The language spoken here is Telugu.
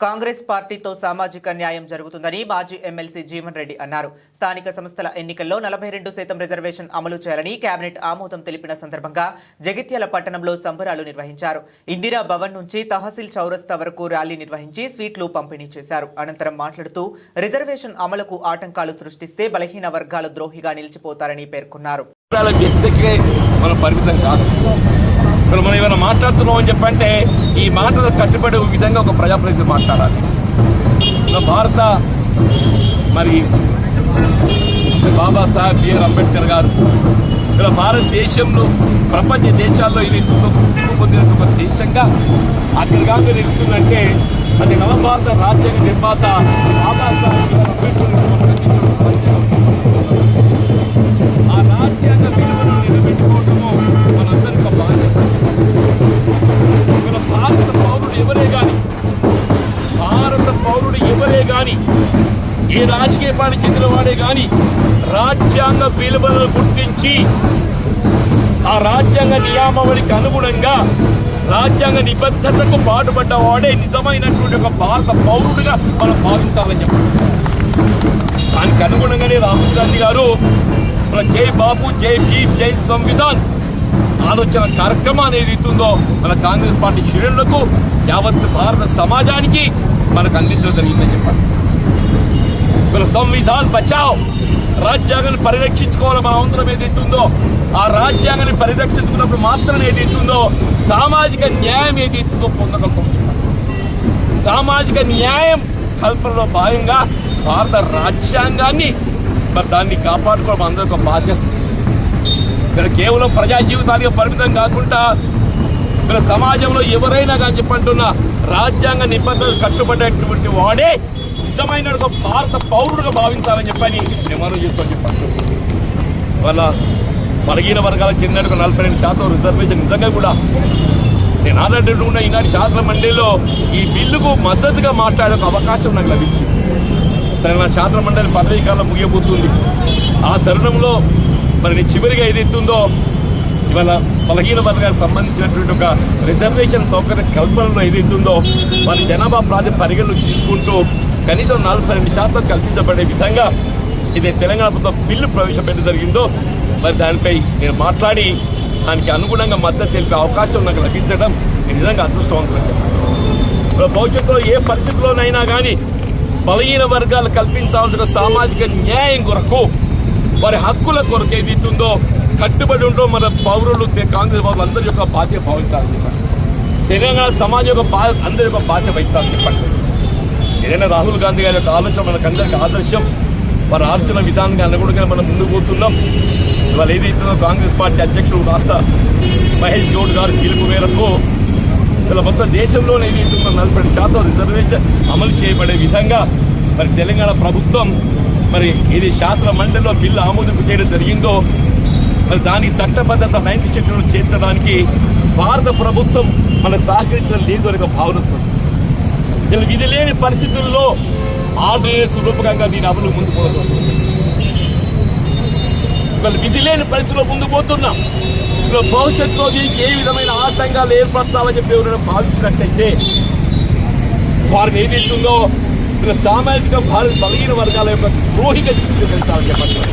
కాంగ్రెస్ పార్టీతో సామాజిక న్యాయం జరుగుతుందని మాజీ ఎమ్మెల్సీ జీవన్ రెడ్డి అన్నారు. స్థానిక సంస్థల ఎన్నికల్లో 42% రిజర్వేషన్ అమలు చేయాలని కేబినెట్ ఆమోదం తెలిపిన సందర్భంగా జగిత్యాల పట్టణంలో సంబరాలు నిర్వహించారు. ఇందిరా భవన్ నుంచి తహసీల్ చౌరస్తా వరకు ర్యాలీ నిర్వహించి స్వీట్లు పంపిణీ చేశారు. అనంతరం మాట్లాడుతూ రిజర్వేషన్ అమలుకు ఆటంకాలు సృష్టిస్తే బలహీన వర్గాలు ద్రోహిగా నిలిచిపోతారని పేర్కొన్నారు. మనం ఏమైనా మాట్లాడుతున్నాం అని చెప్పంటే ఈ మాటలు కట్టుబడే విధంగా ఒక ప్రజాప్రతినిధి మాట్లాడాలి. భారత మరి బాబాసాహెబ్ బిఆర్ అంబేద్కర్ గారు ఇలా భారతదేశంలో ప్రపంచ దేశాల్లో ఇది గుర్తింపు పొందిన ఒక దేశంగా అక్కడిగా నిలుస్తుందంటే అది నవభారత రాజ్యాంగ నిర్మాత బాబాసాహెబ్ బిఆర్ అంబేద్కర్ ఆ రాజ్యాంగ విలువను నిలబెట్టుకోవటము మనందరికీ ఒక బాధ్యత. భారత పౌరుడు ఎవరే గాని ఏ రాజకీయ పార్టీ చెందిన వాడే గాని రాజ్యాంగ విలువలను గుర్తించి ఆ రాజ్యాంగ నియామావళికి అనుగుణంగా రాజ్యాంగ నిబద్ధతకు పాటుపడ్డవాడే నిజమైనటువంటి ఒక భారత పౌరుడిగా మనం భావించాలని చెప్పారు. దానికి అనుగుణంగానే రాహుల్ గాంధీ గారు జై బాబు, జై భీమ్, జై సంవిధాన్ ఆలోచన కార్యక్రమాన్ని ఏది ఇస్తుందో మన కాంగ్రెస్ పార్టీ శ్రేణులకు యావత్ భారత సమాజానికి మనకు అందించడం జరిగిందని చెప్పాలి. మన సంవిధాన్ బచావ్, రాజ్యాంగాన్ని పరిరక్షించుకోవాలి. మన అవసరం ఏదైతుందో ఆ రాజ్యాంగాన్ని పరిరక్షించుకున్నప్పుడు మాత్రమే ఏదైతుందో సామాజిక న్యాయం ఏదైతుందో పొందగలుగుతాం. సామాజిక న్యాయం కల్పనలో భాగంగా భారత రాజ్యాంగాన్ని మరి దాన్ని కాపాడుకోవడం అందరికీ ఒక బాధ్యత. ఇక్కడ కేవలం ప్రజా జీవితానికి పరిమితం కాకుండా ఇక్కడ సమాజంలో ఎవరైనా కానీ చెప్పంటున్న రాజ్యాంగ నిబంధనలు కట్టుబడేటువంటి వాడే నిజమైన ఒక భారత పౌరుడుగా భావించాలని చెప్పని నేను మనం చేస్తాను చెప్పండి. వాళ్ళ బలహీన వర్గాలకు చెందిన 42% రిజర్వేషన్ నిజంగా కూడా నేను ఆల్రెడీ ఉన్న ఈనాటి శాసన మండలిలో ఈ బిల్లుకు మద్దతుగా మాట్లాడే ఒక అవకాశం నాకు లభించింది. తెలంగాణ శాసన మండలి పదవీ కాలం ముగియబోతుంది. ఆ తరుణంలో మరి నేను చివరిగా ఏదైతుందో ఇవాళ బలహీన వర్గాలకు సంబంధించినటువంటి ఒక రిజర్వేషన్ సౌకర్య కల్పనలో ఏదైతుందో వారి జనాభా ప్రాంతం పరిగణలోకి తీసుకుంటూ కనీసం 42% కల్పించబడే విధంగా ఇది తెలంగాణ ప్రభుత్వం బిల్లు ప్రవేశపెట్టడం జరిగిందో మరి దానిపై నేను మాట్లాడి దానికి అనుగుణంగా మద్దతు తెలిపే అవకాశం నాకు లభించడం నిజంగా అదృష్టవంతులు. భవిష్యత్తులో ఏ పరిస్థితుల్లోనైనా కానీ బలహీన వర్గాలు కల్పించాల్సిన సామాజిక న్యాయం కొరకు వారి హక్కుల కొరకు ఏదైతుందో కట్టుబడి ఉండో మన పౌరులు కాంగ్రెస్ పౌరులు అందరి యొక్క బాధ్యత భావించాలని చెప్పండి. తెలంగాణ సమాజం యొక్క అందరి యొక్క బాధ్యత వహించాలని చెప్పండి. ఏదైనా రాహుల్ గాంధీ గారి యొక్క ఆలోచన మనకు అందరికీ ఆదర్శం. వారి ఆలోచన విధానంగా అనుగుణంగా మనం ముందుకు పోతున్నాం. ఇవాళ ఏదైతుందో కాంగ్రెస్ పార్టీ అధ్యక్షుడు రాష్ట్ర మహేష్ గౌడ్ గారి పిలుపు మేరకు ఇలా మొత్తం దేశంలోనే ఏదైతుందో 40% రిజర్వేషన్ అమలు చేయబడే విధంగా మరి తెలంగాణ ప్రభుత్వం మరి ఇది శాసన మండలిలో బిల్లు ఆమోదింపు చేయడం జరిగిందో మరి దానికి చట్టబద్ధత 9th షెడ్యూల్ చేర్చడానికి భారత ప్రభుత్వం మనకు సహకరించడం లేదు అనే భావన. విధి లేని పరిస్థితుల్లో ఆర్డినెన్స్ రూపకంగా దీని అమలు ముందు పోతుంది. ఇవాళ విధి లేని పరిస్థితుల్లో ముందు పోతున్నాం. భవిష్యత్తులో దీనికి ఏ విధమైన ఆటంకాలు ఏర్పడతామని చెప్పి ఎవరైనా భావించినట్టయితే వారిని ఏదైతుందో సామాజిక బలహీన వర్గాల యొక్క ద్రోహిగా చిత్రీకరించాలని చెప్పండి.